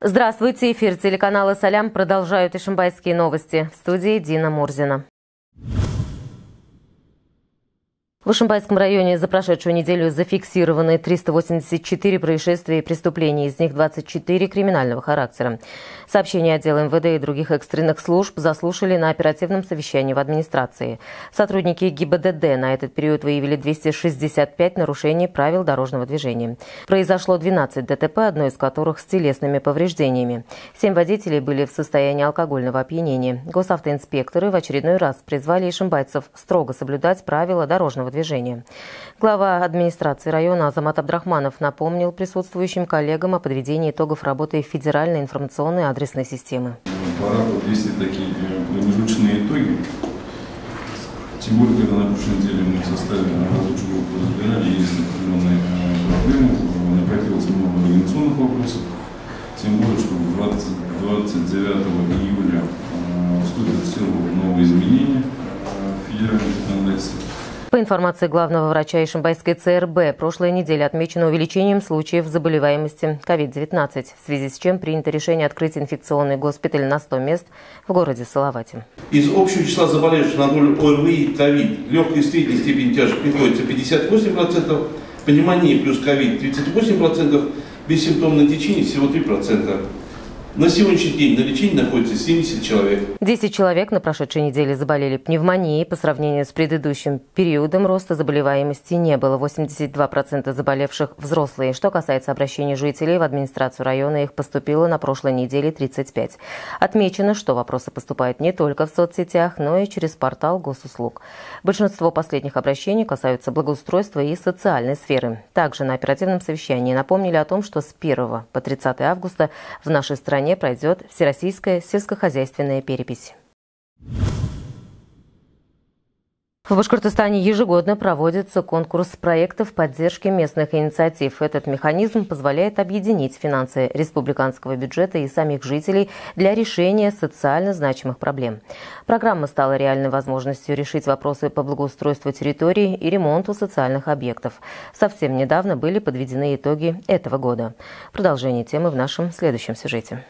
Здравствуйте, эфир телеканала «Салям» продолжают ишимбайские новости. В студии Дина Мурзина. В Ишимбайском районе за прошедшую неделю зафиксированы 384 происшествия и преступления, из них 24 криминального характера. Сообщения отдела МВД и других экстренных служб заслушали на оперативном совещании в администрации. Сотрудники ГИБДД на этот период выявили 265 нарушений правил дорожного движения. Произошло 12 ДТП, одно из которых с телесными повреждениями. 7 водителей были в состоянии алкогольного опьянения. Госавтоинспекторы в очередной раз призвали ишимбайцев строго соблюдать правила дорожного движения. Глава администрации района Азамат Абдрахманов напомнил присутствующим коллегам о подведении итогов работы федеральной информационной адресной системы. Пора подвести такие промежуточные итоги. Тем более, когда на прошлой неделе мы составили рабочую группу, разбирали, есть определенные проблемы, накопилось много организационных вопросов. Тем более, что 29 июля вступят в силу новые изменения в федеральном законодательстве. По информации главного врача Ишимбайской ЦРБ, прошлая неделя отмечена увеличением случаев заболеваемости COVID-19, в связи с чем принято решение открыть инфекционный госпиталь на 100 мест в городе Салавате. Из общего числа заболевших на долю ОРВИ COVID легкой и средней степени тяжести приходится 58%, пневмония плюс COVID 38%, бессимптомное течение всего 3%. На сегодняшний день на лечении находится 70 человек. 10 человек на прошедшей неделе заболели пневмонией. По сравнению с предыдущим периодом роста заболеваемости не было. 82% заболевших взрослые. Что касается обращений жителей в администрацию района, их поступило на прошлой неделе 35. Отмечено, что вопросы поступают не только в соцсетях, но и через портал госуслуг. Большинство последних обращений касаются благоустройства и социальной сферы. Также на оперативном совещании напомнили о том, что с 1 по 30 августа в нашей стране пройдет всероссийская сельскохозяйственная перепись. В Башкортостане ежегодно проводится конкурс проектов поддержки местных инициатив. Этот механизм позволяет объединить финансы республиканского бюджета и самих жителей для решения социально значимых проблем. Программа стала реальной возможностью решить вопросы по благоустройству территории и ремонту социальных объектов. Совсем недавно были подведены итоги этого года. Продолжение темы в нашем следующем сюжете.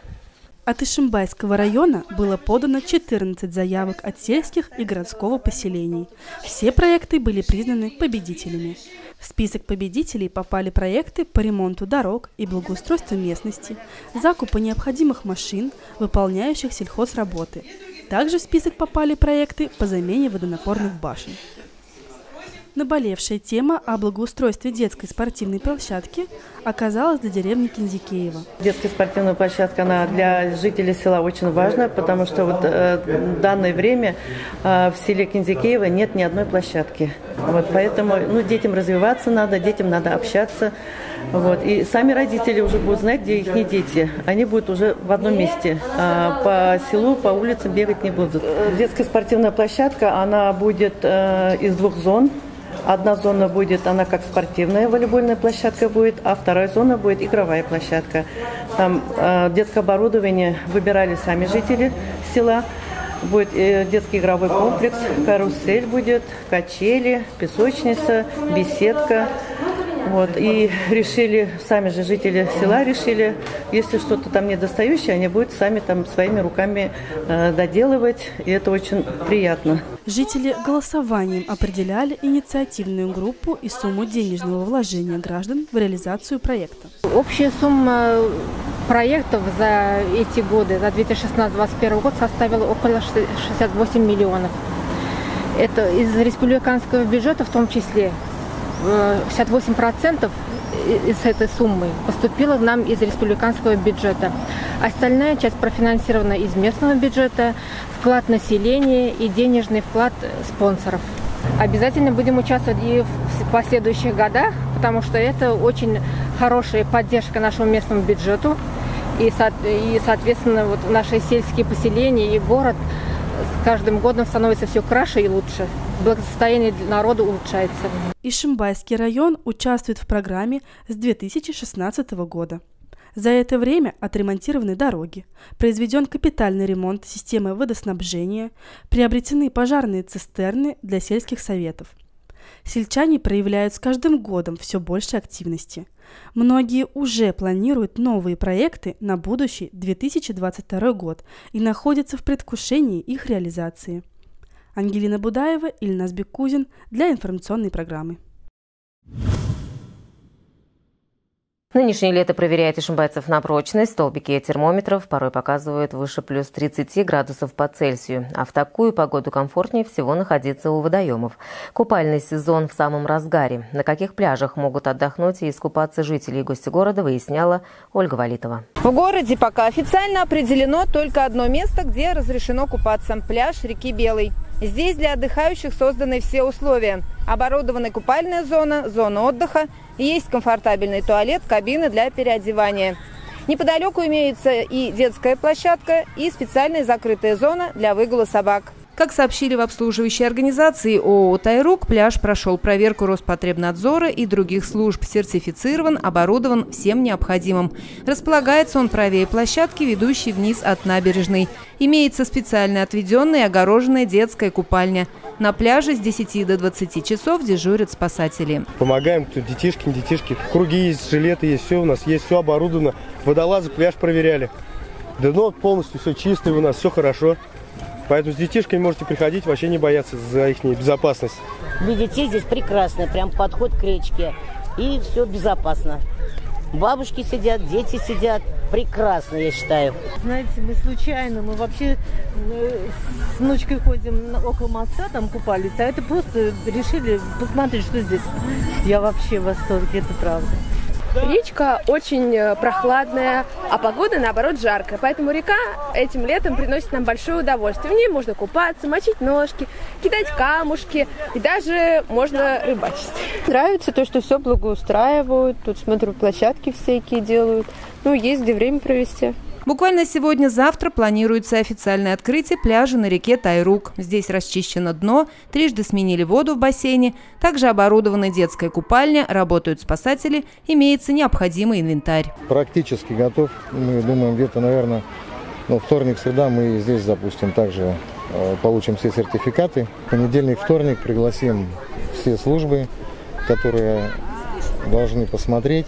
От Ишимбайского района было подано 14 заявок от сельских и городского поселений. Все проекты были признаны победителями. В список победителей попали проекты по ремонту дорог и благоустройству местности, закупу необходимых машин, выполняющих сельхозработы. Также в список попали проекты по замене водонапорных башен. Наболевшая тема о благоустройстве детской спортивной площадки оказалась для деревни Кинзикеево. Детская спортивная площадка, она для жителей села очень важна, потому что в данное время в селе Кинзикеево нет ни одной площадки. Поэтому детям развиваться надо, детям надо общаться. И сами родители уже будут знать, где их дети. Они будут уже в одном месте. По селу, по улицам бегать не будут. Детская спортивная площадка, она будет из 2 зон. Одна зона будет, она как спортивная волейбольная площадка будет, а вторая зона будет игровая площадка. Там детское оборудование выбирали сами жители села. Будет детский игровой комплекс, карусель будет, качели, песочница, беседка. И решили, сами же жители села решили, если что-то там недостающее, они будут сами там своими руками доделывать, и это очень приятно. Жители голосованием определяли инициативную группу и сумму денежного вложения граждан в реализацию проекта. Общая сумма проектов за эти годы, за 2016-2021 год, составила около 68 миллионов. Это из республиканского бюджета в том числе. 58% из этой суммы поступила нам из республиканского бюджета. Остальная часть профинансирована из местного бюджета, вклад населения и денежный вклад спонсоров. Обязательно будем участвовать и в последующих годах, потому что это очень хорошая поддержка нашему местному бюджету. И соответственно, наши сельские поселения и город с каждым годом становится все краше и лучше. Благосостояние народа улучшается. Ишимбайский район участвует в программе с 2016 года. За это время отремонтированы дороги, произведен капитальный ремонт системы водоснабжения, приобретены пожарные цистерны для сельских советов. Сельчане проявляют с каждым годом все больше активности. Многие уже планируют новые проекты на будущий 2022 год и находятся в предвкушении их реализации. Ангелина Будаева, Ильназ Бекузин для информационной программы. Нынешнее лето проверяет ишимбайцев на прочность. Столбики термометров порой показывают выше плюс 30 градусов по Цельсию. А в такую погоду комфортнее всего находиться у водоемов. Купальный сезон в самом разгаре. На каких пляжах могут отдохнуть и искупаться жители и гости города, выясняла Ольга Валитова. В городе пока официально определено только одно место, где разрешено купаться – пляж реки Белой. Здесь для отдыхающих созданы все условия. Оборудована купальная зона, зона отдыха, есть комфортабельный туалет, кабины для переодевания. Неподалеку имеется и детская площадка, и специальная закрытая зона для выгула собак. Как сообщили в обслуживающей организации ООО «Тайрук», пляж прошел проверку Роспотребнадзора и других служб, сертифицирован, оборудован всем необходимым. Располагается он правее площадки, ведущей вниз от набережной. Имеется специально отведенная и огороженная детская купальня. На пляже с 10 до 20 часов дежурят спасатели. Помогаем, кто детишки. Круги есть, жилеты есть, все у нас есть, все оборудовано. Водолазы пляж проверяли. Дно полностью все чистое у нас, все хорошо. Поэтому с детишками можете приходить, вообще не бояться за их безопасность. Для детей здесь прекрасно, прям подход к речке. И все безопасно. Бабушки сидят, дети сидят. Прекрасно, я считаю. Знаете, мы случайно, мы вообще с внучкой ходим около моста, там купались, а это просто решили посмотреть, что здесь. Я вообще в восторге, это правда. Речка очень прохладная, а погода, наоборот, жаркая. Поэтому река этим летом приносит нам большое удовольствие. В ней можно купаться, мочить ножки, кидать камушки и даже можно рыбачить. Нравится то, что все благоустраивают. Тут, смотрю, площадки всякие делают. Ну, есть где время провести. Буквально сегодня-завтра планируется официальное открытие пляжа на реке Тайрук. Здесь расчищено дно, трижды сменили воду в бассейне, также оборудована детская купальня, работают спасатели, имеется необходимый инвентарь. Практически готов. Мы думаем, где-то, наверное, вторник-среда мы здесь запустим. Также получим все сертификаты. Понедельник, вторник пригласим все службы, которые должны посмотреть.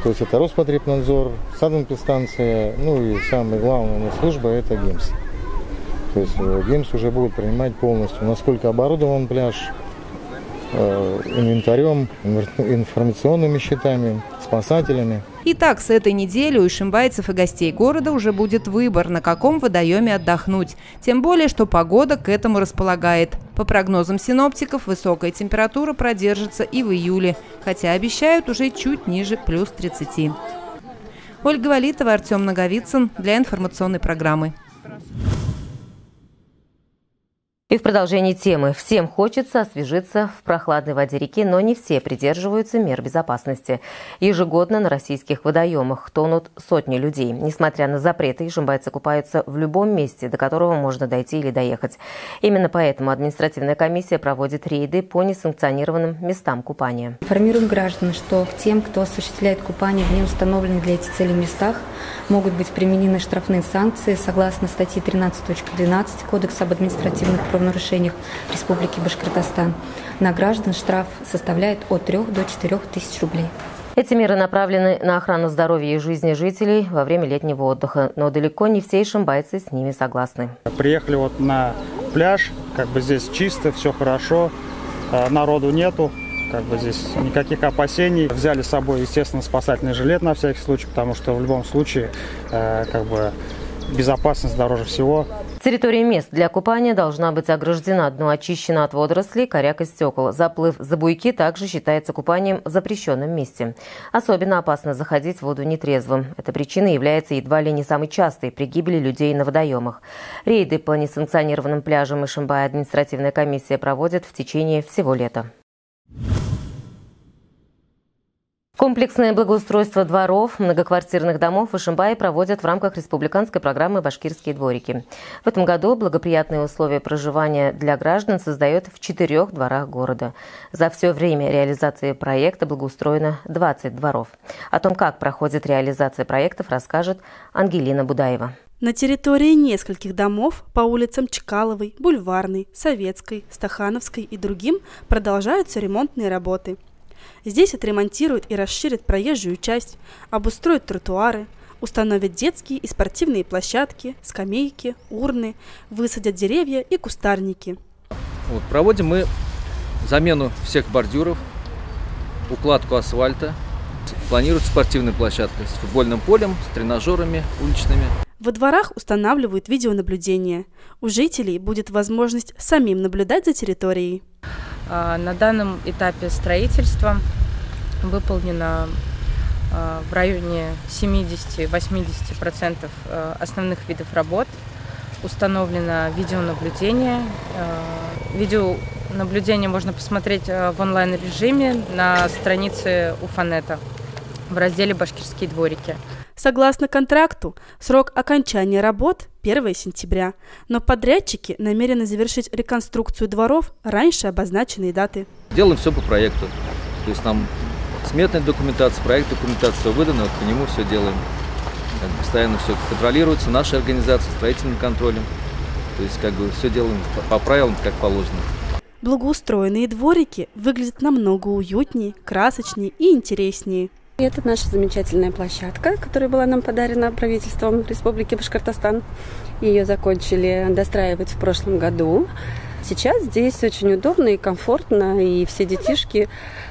То есть это Роспотребнадзор, санэпидстанция, и самая главная служба – это ГИМС. То есть ГИМС уже будет принимать полностью, насколько оборудован пляж, инвентарем, информационными счетами, спасателями. Итак, с этой недели у ишимбайцев и гостей города уже будет выбор, на каком водоеме отдохнуть. Тем более, что погода к этому располагает. По прогнозам синоптиков, высокая температура продержится и в июле, хотя обещают уже чуть ниже плюс 30. Ольга Валитова, Артем Наговицын для информационной программы. И в продолжении темы. Всем хочется освежиться в прохладной воде реки, но не все придерживаются мер безопасности. Ежегодно на российских водоемах тонут сотни людей. Несмотря на запреты, ишимбайцы купаются в любом месте, до которого можно дойти или доехать. Именно поэтому административная комиссия проводит рейды по несанкционированным местам купания. Информируем граждан, что к тем, кто осуществляет купание в неустановленных для этих целей местах, могут быть применены штрафные санкции согласно статьи 13.12 Кодекса об административных правонарушениях Республики Башкортостан. На граждан штраф составляет от 3 до 4 тысяч рублей. Эти меры направлены на охрану здоровья и жизни жителей во время летнего отдыха, но далеко не все ишимбайцы с ними согласны. Приехали на пляж, здесь чисто, все хорошо, народу нету. Здесь никаких опасений. Взяли с собой, естественно, спасательный жилет на всякий случай, потому что в любом случае безопасность дороже всего. Территория мест для купания должна быть ограждена, дно очищено от водорослей, коряк и стекол. Заплыв за буйки также считается купанием в запрещенном месте. Особенно опасно заходить в воду нетрезвым. Эта причина является едва ли не самой частой при гибели людей на водоемах. Рейды по несанкционированным пляжам Ишимбая административная комиссия проводит в течение всего лета. Комплексное благоустройство дворов, многоквартирных домов в Ишимбае проводят в рамках республиканской программы «Башкирские дворики». В этом году благоприятные условия проживания для граждан создает в 4 дворах города. За все время реализации проекта благоустроено 20 дворов. О том, как проходит реализация проектов, расскажет Ангелина Будаева. На территории нескольких домов по улицам Чкаловой, Бульварной, Советской, Стахановской и другим продолжаются ремонтные работы. Здесь отремонтируют и расширят проезжую часть, обустроят тротуары, установят детские и спортивные площадки, скамейки, урны, высадят деревья и кустарники. Проводим мы замену всех бордюров, укладку асфальта. Планируется спортивная площадка с футбольным полем, с тренажерами уличными. Во дворах устанавливают видеонаблюдение. У жителей будет возможность самим наблюдать за территорией. На данном этапе строительства выполнено в районе 70-80% основных видов работ. Установлено видеонаблюдение. Видеонаблюдение можно посмотреть в онлайн-режиме на странице Уфанета в разделе «Башкирские дворики». Согласно контракту, срок окончания работ – 1 сентября, но подрядчики намерены завершить реконструкцию дворов раньше обозначенной даты. Делаем все по проекту. То есть нам сметная документация, проект документация, все выдано, вот по нему все делаем. Постоянно все контролируется нашей организацией, строительным контролем. То есть все делаем по правилам, как положено. Благоустроенные дворики выглядят намного уютнее, красочнее и интереснее. Это наша замечательная площадка, которая была нам подарена правительством Республики Башкортостан. Ее закончили достраивать в прошлом году. Сейчас здесь очень удобно и комфортно, и все детишки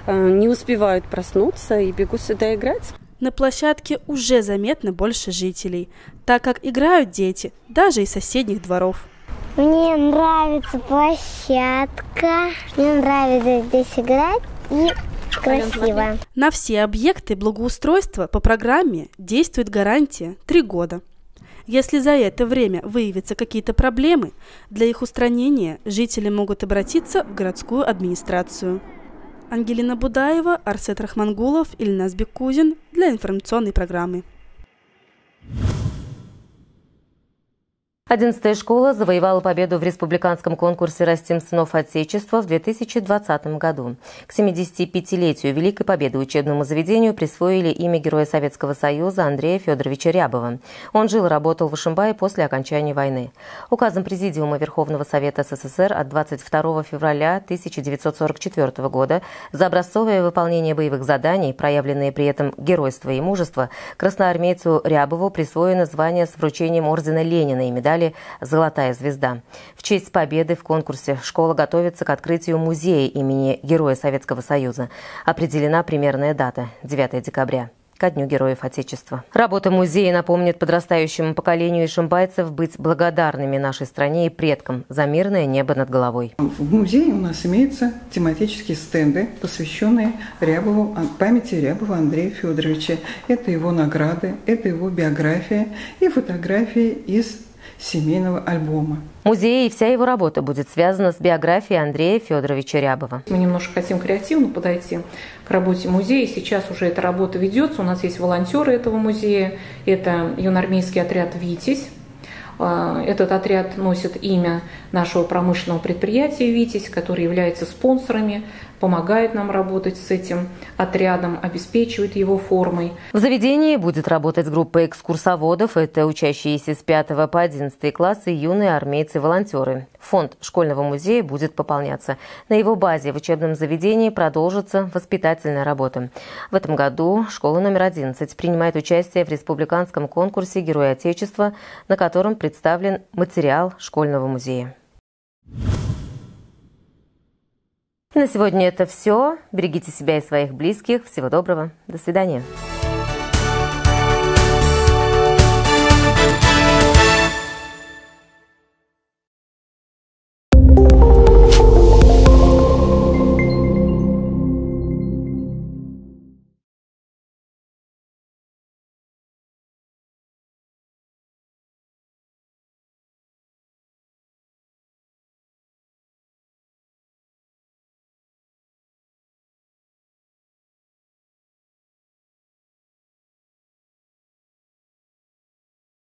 не успевают проснуться и бегут сюда играть. На площадке уже заметно больше жителей, так как играют дети даже из соседних дворов. Мне нравится площадка, мне нравится здесь играть и красиво. На все объекты благоустройства по программе действует гарантия 3 года. Если за это время выявятся какие-то проблемы, для их устранения жители могут обратиться в городскую администрацию. Ангелина Будаева, Арсет Рахмангулов, Ильназ Беккузин для информационной программы. 11-я школа завоевала победу в республиканском конкурсе «Растим сынов Отечества» в 2020 году. К 75-летию Великой Победы учебному заведению присвоили имя Героя Советского Союза Андрея Федоровича Рябова. Он жил и работал в Ишимбае после окончания войны. Указом Президиума Верховного Совета СССР от 22 февраля 1944 года за образцовое выполнение боевых заданий, проявленные при этом геройство и мужество, красноармейцу Рябову присвоено звание с вручением ордена Ленина и медали «Золотая звезда». В честь победы в конкурсе школа готовится к открытию музея имени Героя Советского Союза. Определена примерная дата – 9 декабря. Ко Дню Героев Отечества. Работа музея напомнит подрастающему поколению ишимбайцев быть благодарными нашей стране и предкам за мирное небо над головой. В музее у нас имеются тематические стенды, посвященные Рябову, памяти Рябова Андрея Федоровича. Это его награды, это его биография и фотографии из семейного альбома. Музей и вся его работа будет связана с биографией Андрея Федоровича Рябова. Мы немножко хотим креативно подойти к работе музея. Сейчас уже эта работа ведется. У нас есть волонтеры этого музея. Это юноармейский отряд «Витязь». Этот отряд носит имя нашего промышленного предприятия «Витязь», который является спонсорами, помогает нам работать с этим отрядом, обеспечивает его формой. В заведении будет работать группа экскурсоводов. Это учащиеся с 5 по 11 классы, юные армейцы-волонтеры. Фонд школьного музея будет пополняться. На его базе в учебном заведении продолжится воспитательная работа. В этом году школа номер 11 принимает участие в республиканском конкурсе «Герой Отечества», на котором представлен материал школьного музея. На сегодня это все. Берегите себя и своих близких. Всего доброго. До свидания.